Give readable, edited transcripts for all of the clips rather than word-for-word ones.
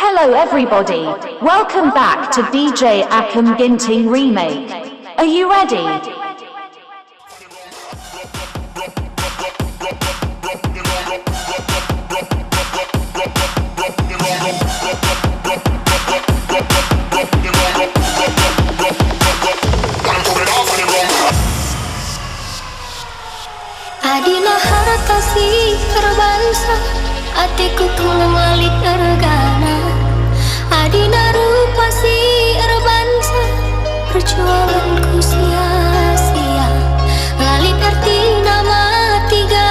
Hello everybody, welcome back to DJ Akam Ginting Remake. Are you ready? Adina harta si berbangsa, hatiku mengalih tergana. Adina rupa si berbangsa, perjuanganku sia-sia. Lalit arti nama tiga,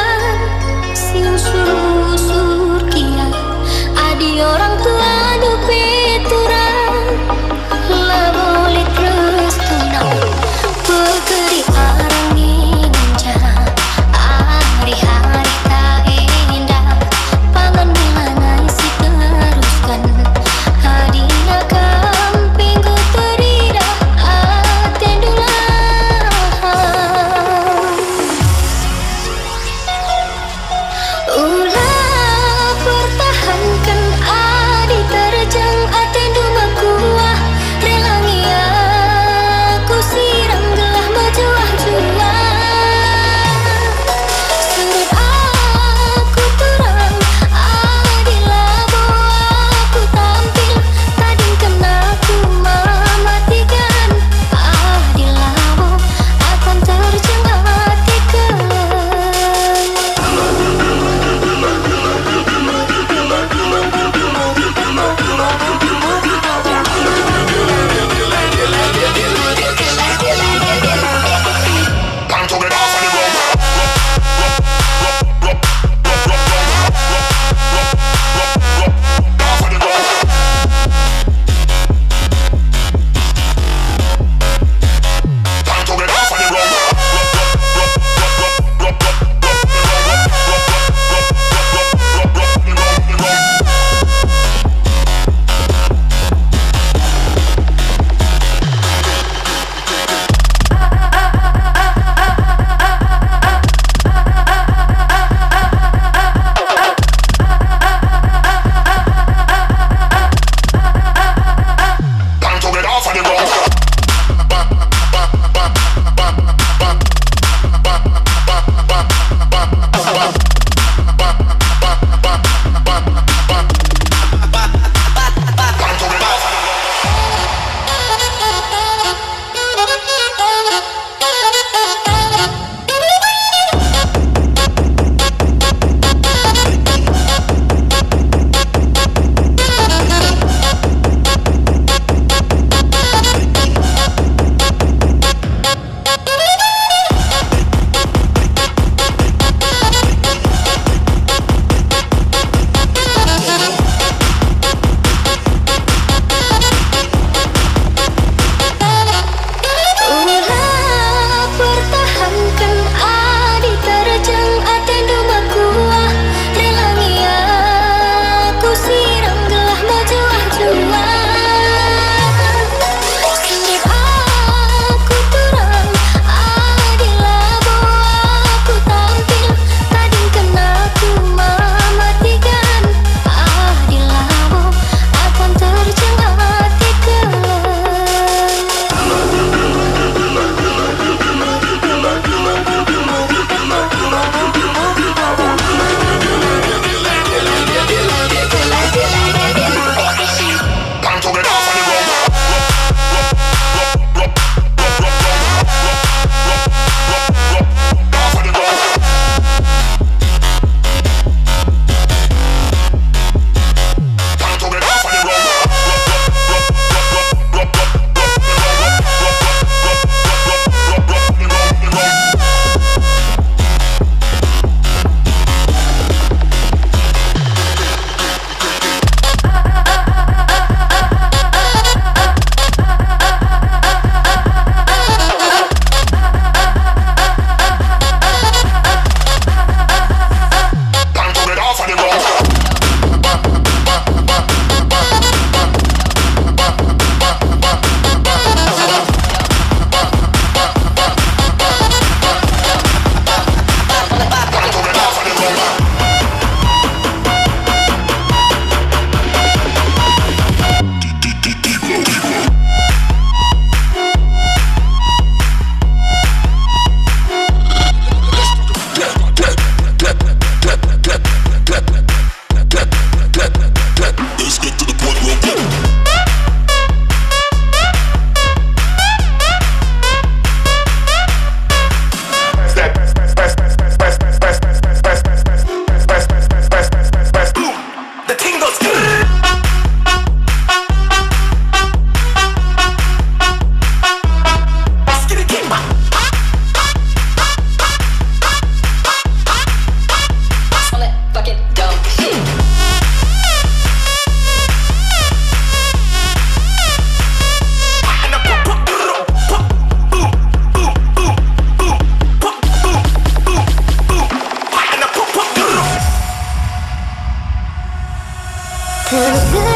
si usur-usur kia. Adi orang tua dupeturang, lah boleh terus tunang. Pekeri arang ninja. Hari-hari tak indah, pangan menangis terus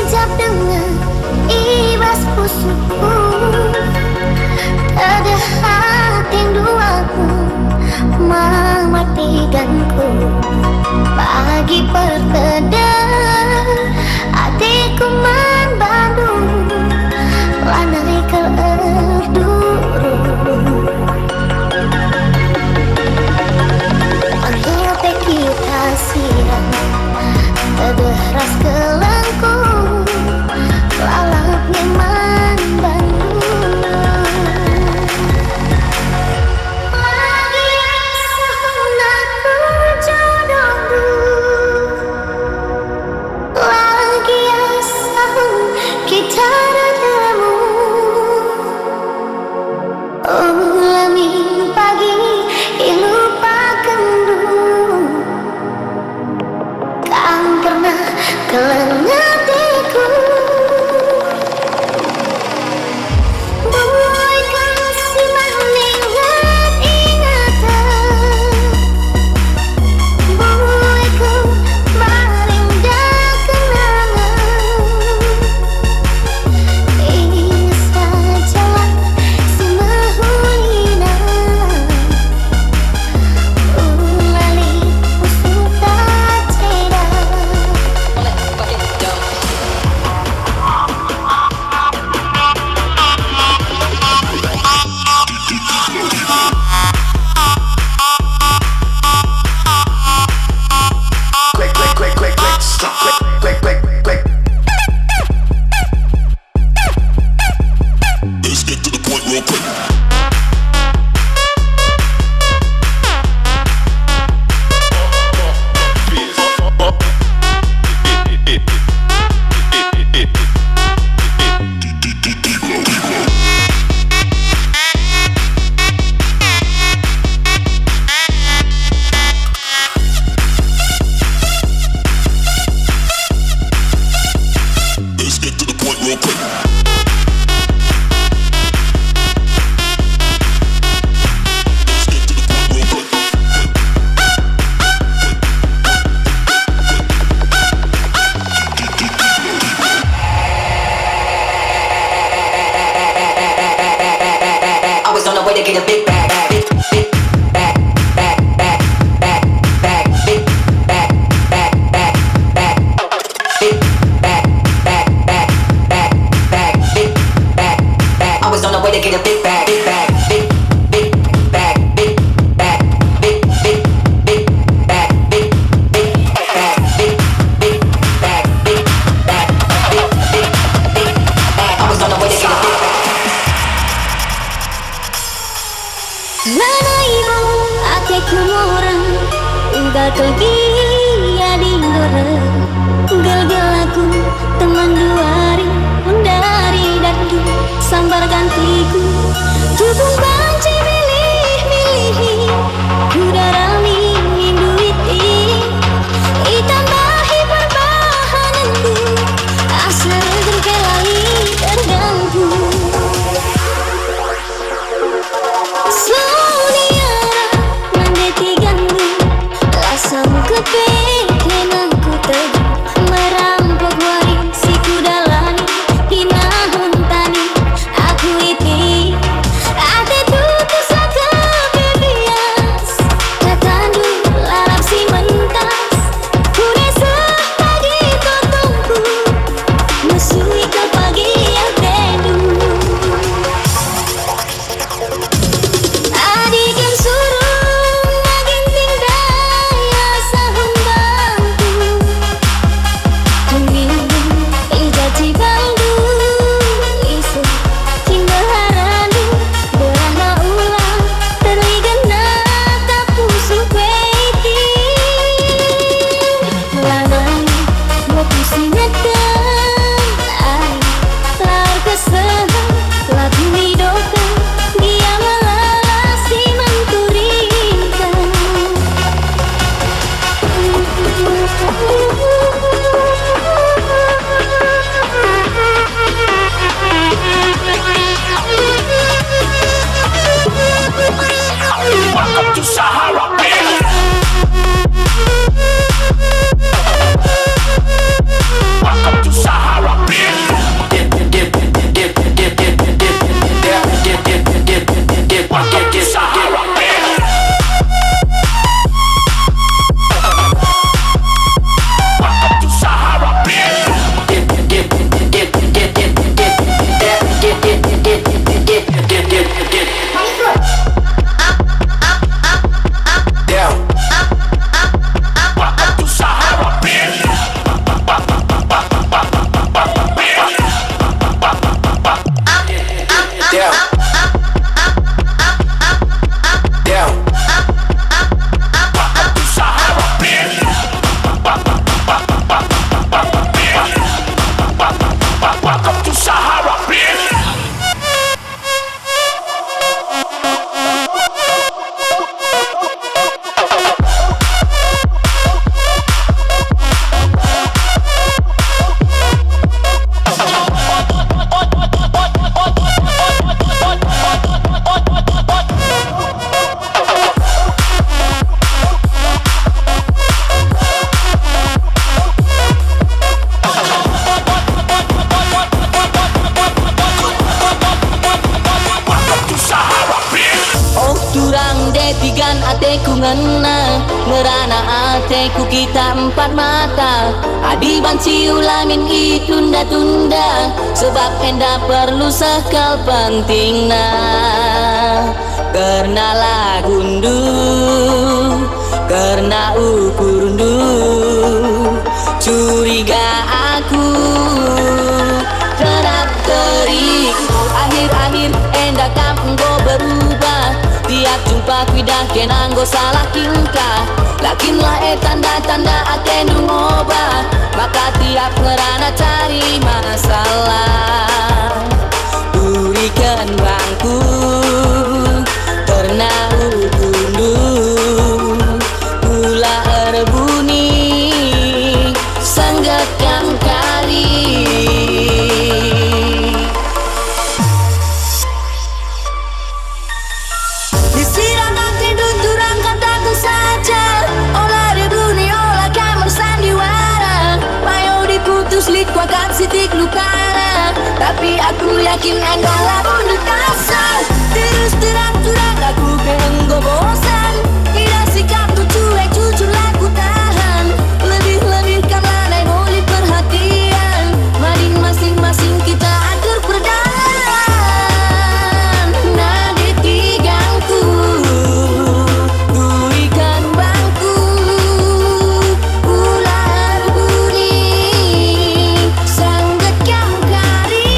sekejap dengan ibas pusukku. Ada hati duaku mematikanku. Pagi pertedar hatiku membandung lanai keerduru. Angin teki hasiran terderas kelengku lalap nyaman bandung. Lagi aku jodohku, lagi asal kita bertemu. Ulami pagi lupakan dulu kan pernah kelengatiku. Buai kasih mengingat ingatan, buai ku merindah kenangan. Ini sajalah si mahulina ulali usuta ceda. Click, click, click, click, click, stop, click, click, click, click. Let's get to the point real quick. Let's get to the point real quick. Let's get to the point real quick. I was on the way to get a big bag, big, big bag, bag, bag, bag, bag, big bag, bag, bag, bag, big bag, bag, bag, bag, bag, big bag, bag. I was on the way to get a big bag, big bag, big, big bag, big bag, big, big, big bag, big, big bag, big, big bag, big bag, big, big, big bag. I was on the way to get a big bag. ngena ngerana ateku kita empat mata adi banci ulamin itunda-tunda sebab enda perlu sekal pentingna karena lagundu karena ukurundu curiga aku terap terik akhir-akhir enda kampunggo berubah tiap jumpa kuidah kenanggo salah tingkah lakinlah tanda-tanda akan ngubah maka tiap ngerana cari masalah berikan bangku karena ukundu pula erbuni sangat kali disiram nanti dunturang kataku saja olah rebuni olah kamar sandiwara mayo diputus likuakan sitik lukara tapi aku yakin engkaulah mundur kasar terus terang-terang aku kenggo bosan tidak sikap tu cuek jujur laku tahan lebih-lebih karena boleh perhatian mading masing-masing kita atur perdahan nadi tigangku berikan bangku ular bunyi sangat kamkari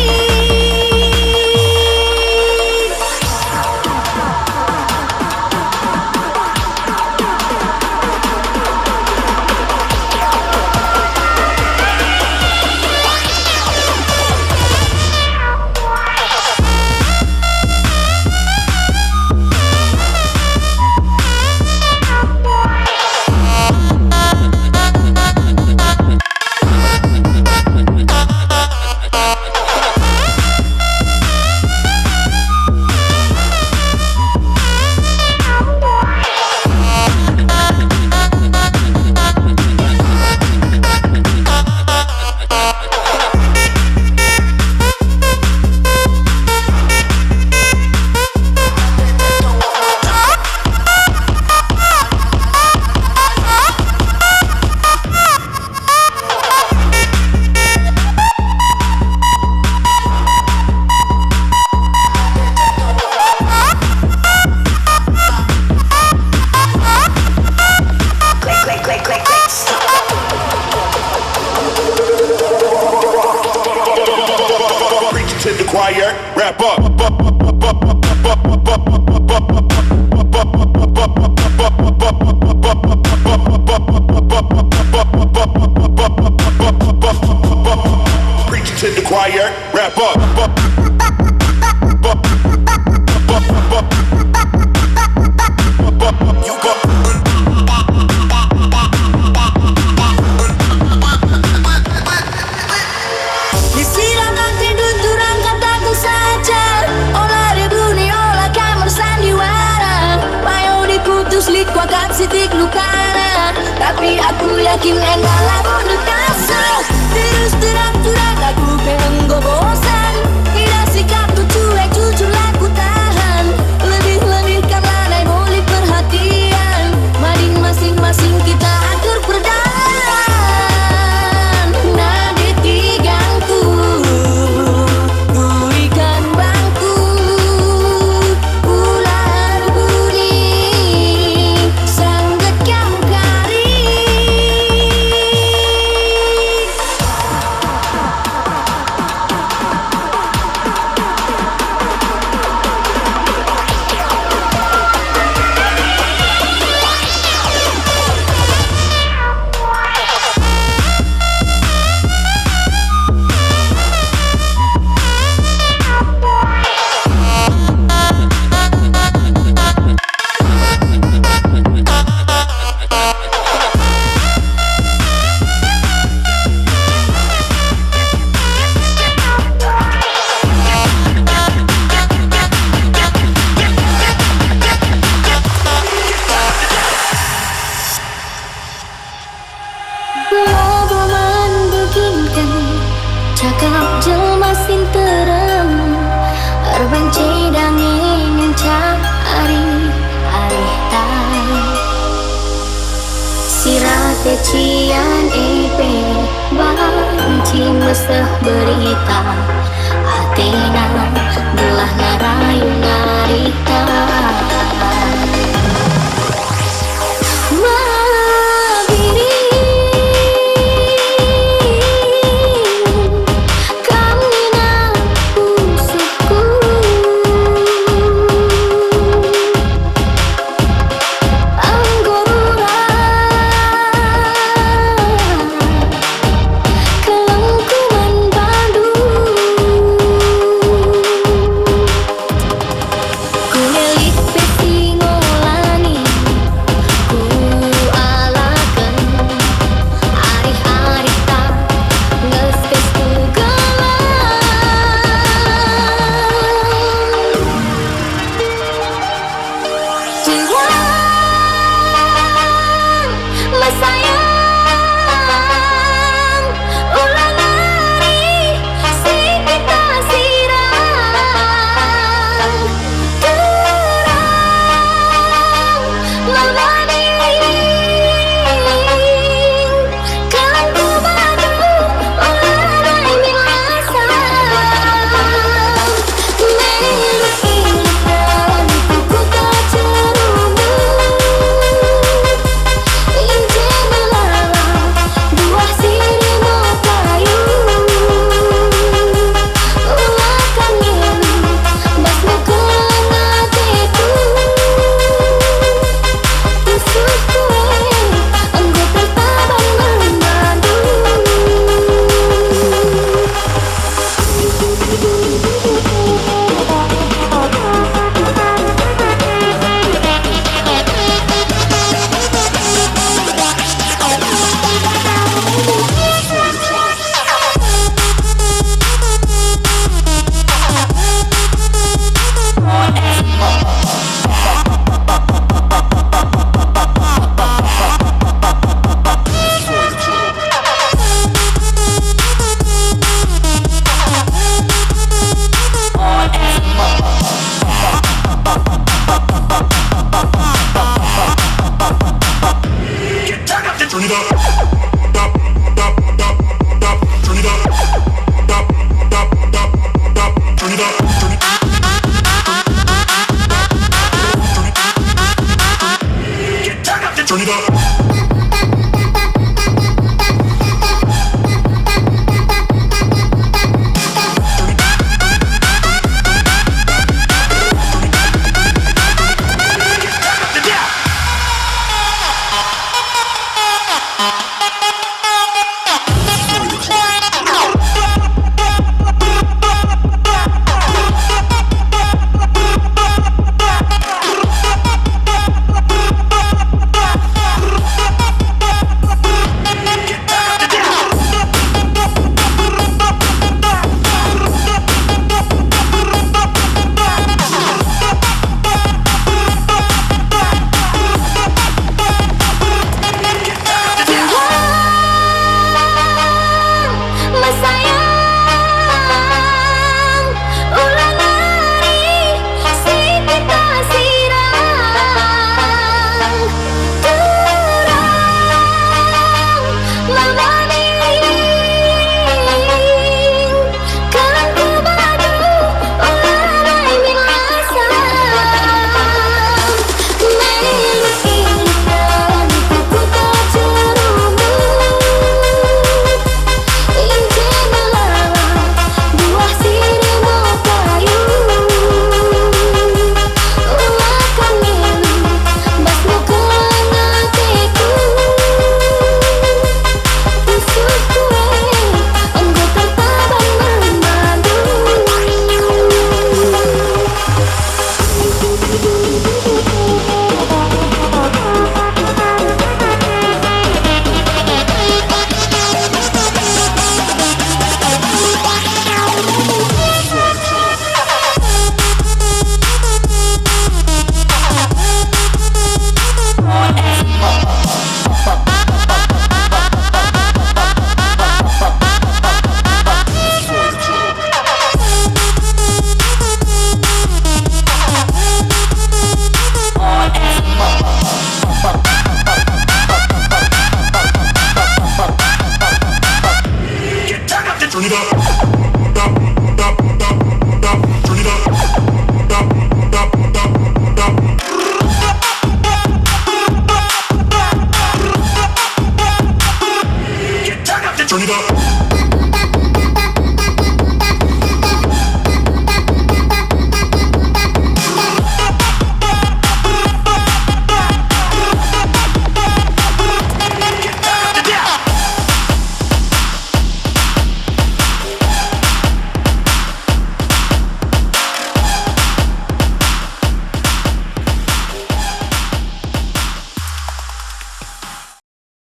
Preaching to the choir, wrap up. Preaching to the choir, wrap up. You go. disiram nanti dunturang kataku saja olah rebuni olah kamar sandiwara mayo diputus likuakan sitik lukara tapi aku yakin engkaulah mundur kasar terus terang-terang aku kenggo bosan tidak sikap tu cuek jujur laku tahan lebih-lebih karena boleh perhatian mading masing-masing kita atur perdahan nadi tigangku berikan bangku ular bunyi sangat kamkari Cakap jelma sin terang Arban cedang ingin cari Arih tai Cian epe banci meseh berita Athena belah ngarayu ngarita Mabiri kamina usuku Anggora kelengkungan Bandung Kunelit